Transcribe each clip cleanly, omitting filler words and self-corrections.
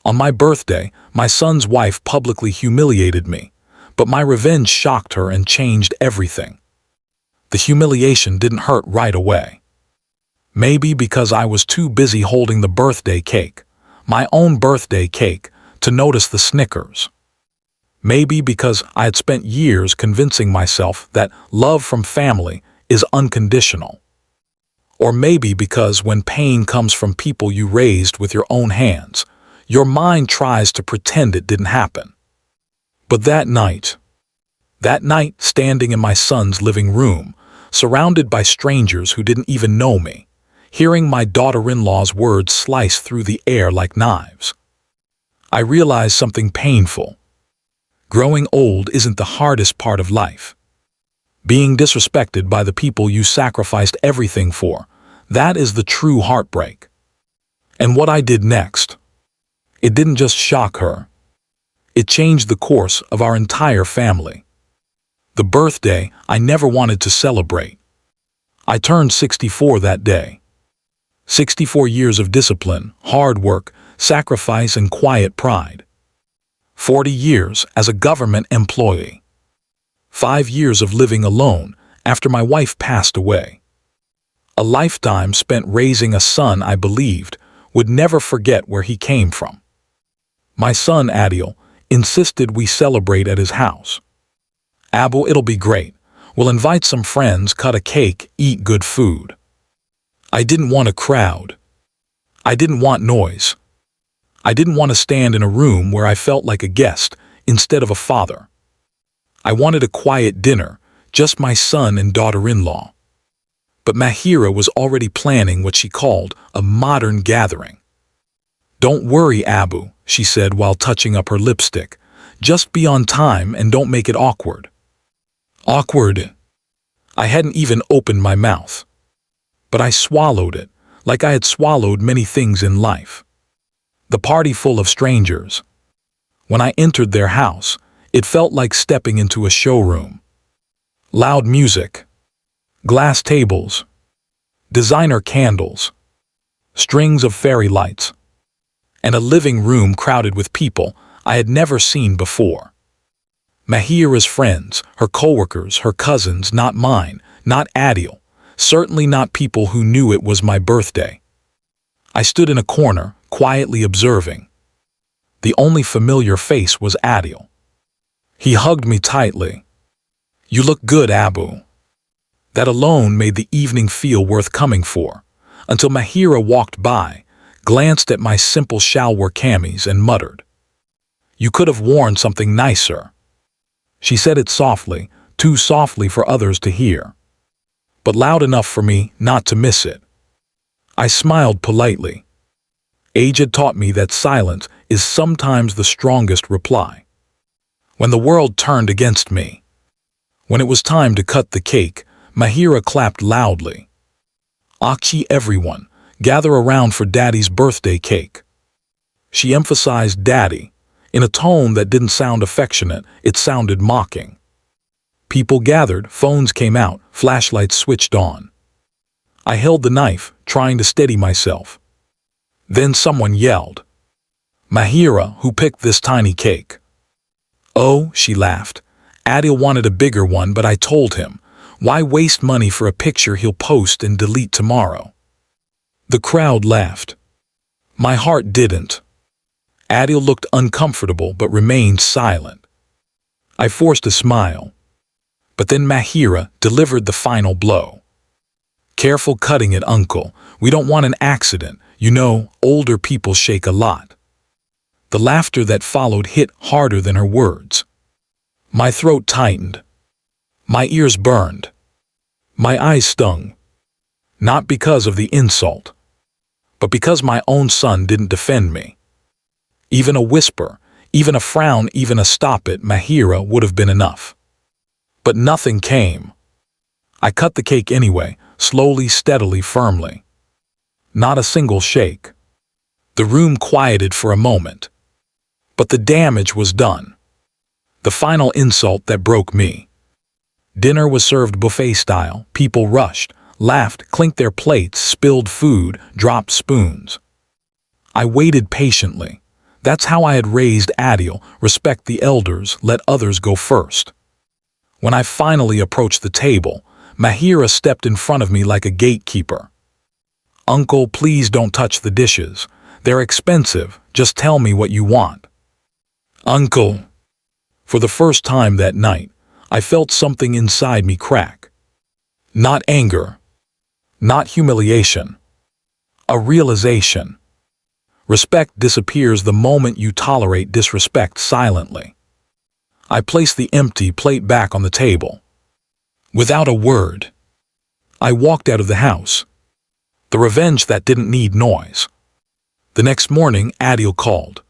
On my birthday, my son's wife publicly humiliated me, but my revenge shocked her and changed everything. The humiliation didn't hurt right away. Maybe because I was too busy holding the birthday cake, my own birthday cake, to notice the snickers. Maybe because I had spent years convincing myself that love from family is unconditional. Or maybe because when pain comes from people you raised with your own hands, your mind tries to pretend it didn't happen. But that night, standing in my son's living room, surrounded by strangers who didn't even know me, hearing my daughter-in-law's words slice through the air like knives, I realized something painful. Growing old isn't the hardest part of life. Being disrespected by the people you sacrificed everything for, that is the true heartbreak. And what I did next, it didn't just shock her. It changed the course of our entire family. The birthday I never wanted to celebrate. I turned 64 that day. 64 years of discipline, hard work, sacrifice, and quiet pride. 40 years as a government employee. 5 years of living alone after my wife passed away. A lifetime spent raising a son I believed would never forget where he came from. My son, Adil, insisted we celebrate at his house. Abu, it'll be great. We'll invite some friends, cut a cake, eat good food. I didn't want a crowd. I didn't want noise. I didn't want to stand in a room where I felt like a guest instead of a father. I wanted a quiet dinner, just my son and daughter-in-law. But Mahira was already planning what she called a modern gathering. "Don't worry, Abu," she said while touching up her lipstick. "Just be on time and don't make it awkward." Awkward? I hadn't even opened my mouth. But I swallowed it, like I had swallowed many things in life. The party full of strangers. When I entered their house, it felt like stepping into a showroom. Loud music, glass tables, designer candles, strings of fairy lights, and a living room crowded with people I had never seen before. Mahira's friends, her coworkers, her cousins, not mine, not Adil, certainly not people who knew it was my birthday. I stood in a corner, quietly observing. The only familiar face was Adil. He hugged me tightly. "You look good, Abu." That alone made the evening feel worth coming for, until Mahira walked by, glanced at my simple shalwar camis and muttered, "You could have worn something nicer." She said it softly, too softly for others to hear, but loud enough for me not to miss it. I smiled politely. Age had taught me that silence is sometimes the strongest reply. When the world turned against me, when it was time to cut the cake, Mahira clapped loudly. "Akshi, everyone, gather around for Daddy's birthday cake." She emphasized Daddy, in a tone that didn't sound affectionate, it sounded mocking. People gathered, phones came out, flashlights switched on. I held the knife, trying to steady myself. Then someone yelled, "Mahira, who picked this tiny cake?" "Oh," she laughed. "Adil wanted a bigger one, but I told him, why waste money for a picture he'll post and delete tomorrow?" The crowd laughed. My heart didn't. Adil looked uncomfortable but remained silent. I forced a smile. But then Mahira delivered the final blow. "Careful cutting it, uncle. We don't want an accident. You know, older people shake a lot." The laughter that followed hit harder than her words. My throat tightened. My ears burned. My eyes stung. Not because of the insult, but because my own son didn't defend me. Even a whisper, even a frown, even a "stop it, Mahira" would have been enough. But nothing came. I cut the cake anyway, slowly, steadily, firmly. Not a single shake. The room quieted for a moment. But the damage was done. The final insult that broke me. Dinner was served buffet style. People rushed, laughed, clinked their plates, spilled food, dropped spoons. I waited patiently. That's how I had raised Adil: respect the elders, let others go first. When I finally approached the table, Mahira stepped in front of me like a gatekeeper. "Uncle, please don't touch the dishes. They're expensive. Just tell me what you want." "Uncle." For the first time that night, I felt something inside me crack. Not anger, not humiliation, a realization. Respect disappears the moment you tolerate disrespect silently. I placed the empty plate back on the table. Without a word, I walked out of the house. The revenge that didn't need noise. The next morning, Adil called.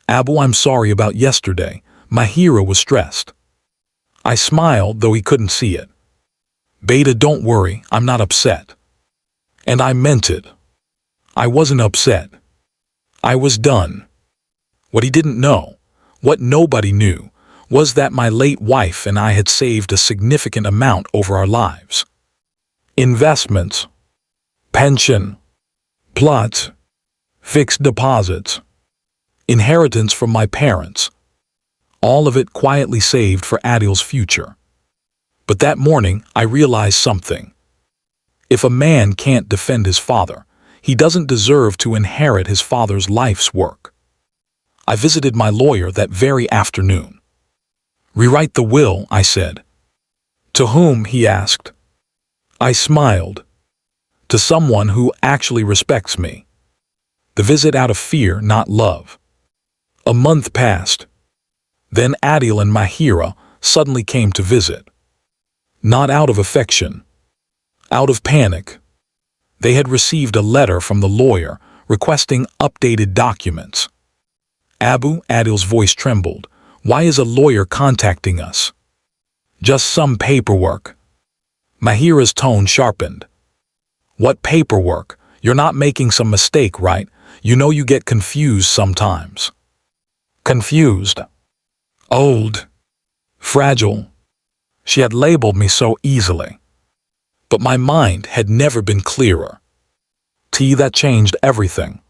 "Abu, I'm sorry about yesterday." Mahira was stressed. I smiled, though he couldn't see it. "Beta, don't worry, I'm not upset." And I meant it. I wasn't upset. I was done. What he didn't know, what nobody knew, was that my late wife and I had saved a significant amount over our lives. Investments, pension, plots, fixed deposits, inheritance from my parents. All of it quietly saved for Adil's future. But that morning, I realized something. If a man can't defend his father, he doesn't deserve to inherit his father's life's work. I visited my lawyer that very afternoon. "Rewrite the will," I said. "To whom?" he asked. I smiled. "To someone who actually respects me." The visit out of fear, not love. A month passed. Then Adil and Mahira suddenly came to visit. Not out of affection. Out of panic. They had received a letter from the lawyer requesting updated documents. "Abu," Adil's voice trembled, "why is a lawyer contacting us?" "Just some paperwork." Mahira's tone sharpened. "What paperwork? You're not making some mistake, right? You know you get confused sometimes." Confused. Old. Fragile. She had labeled me so easily. But my mind had never been clearer. Tea that changed everything.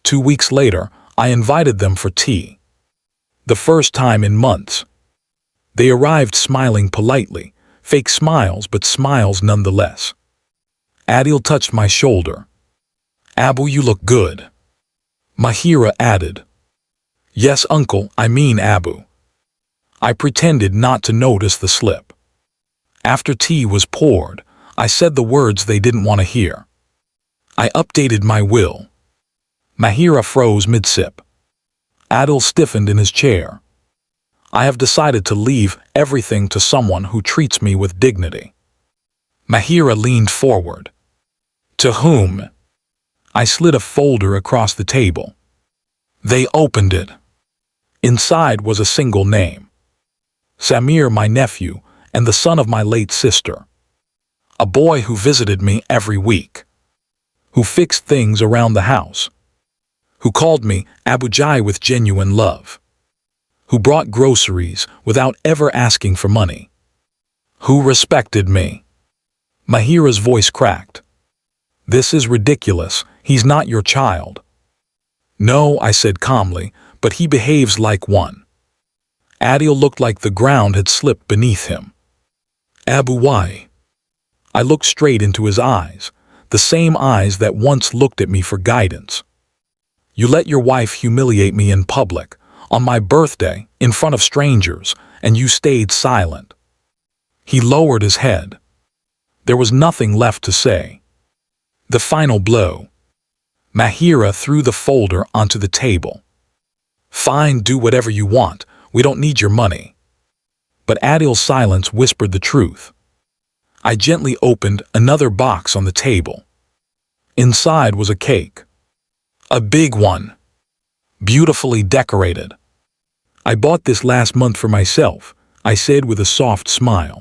2 weeks later, I invited them for tea. The first time in months. They arrived smiling politely, fake smiles but smiles nonetheless. Adil touched my shoulder. "Abu, you look good." Mahira added. "Yes, uncle, I mean Abu." I pretended not to notice the slip. After tea was poured, I said the words they didn't want to hear. "I updated my will." Mahira froze mid-sip. Adil stiffened in his chair. "I have decided to leave everything to someone who treats me with dignity." Mahira leaned forward. "To whom?" I slid a folder across the table. They opened it. Inside was a single name. Samir, my nephew, and the son of my late sister. A boy who visited me every week. Who fixed things around the house. Who called me Abu Jai with genuine love. Who brought groceries without ever asking for money. Who respected me. Mahira's voice cracked. "This is ridiculous. He's not your child." "No," I said calmly, "but he behaves like one." Adil looked like the ground had slipped beneath him. "Abu, why?" I looked straight into his eyes, the same eyes that once looked at me for guidance. "You let your wife humiliate me in public, on my birthday, in front of strangers, and you stayed silent." He lowered his head. There was nothing left to say. The final blow. Mahira threw the folder onto the table. "Fine, do whatever you want. We don't need your money." But Adil's silence whispered the truth. I gently opened another box on the table. Inside was a cake. A big one. Beautifully decorated. "I bought this last month for myself," I said with a soft smile.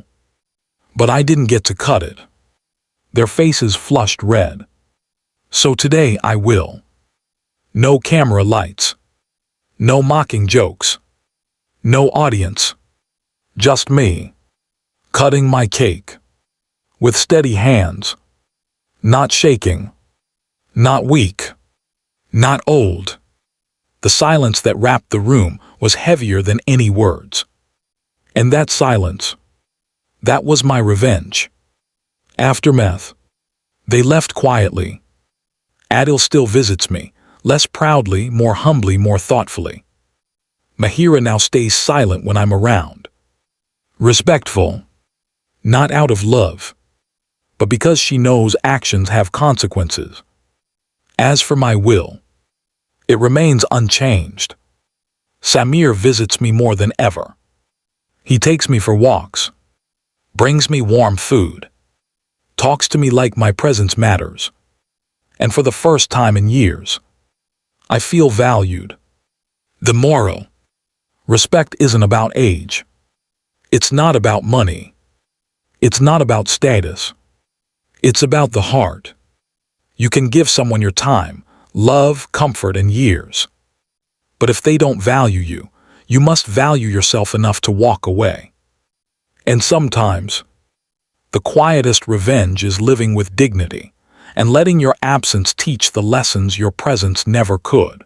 But I didn't get to cut it. Their faces flushed red. "So today I will." No camera lights. No mocking jokes. No audience. Just me. Cutting my cake. With steady hands. Not shaking. Not weak. Not old. The silence that wrapped the room was heavier than any words. And that silence, that was my revenge. Aftermath. They left quietly. Adil still visits me, less proudly, more humbly, more thoughtfully. Mahira now stays silent when I'm around. Respectful. Not out of love, but because she knows actions have consequences. As for my will, it remains unchanged. Samir visits me more than ever. He takes me for walks, brings me warm food, talks to me like my presence matters. And for the first time in years, I feel valued. The moral. Respect isn't about age. It's not about money. It's not about status. It's about the heart. You can give someone your time, love, comfort, and years. But if they don't value you, you must value yourself enough to walk away. And sometimes, the quietest revenge is living with dignity and letting your absence teach the lessons your presence never could.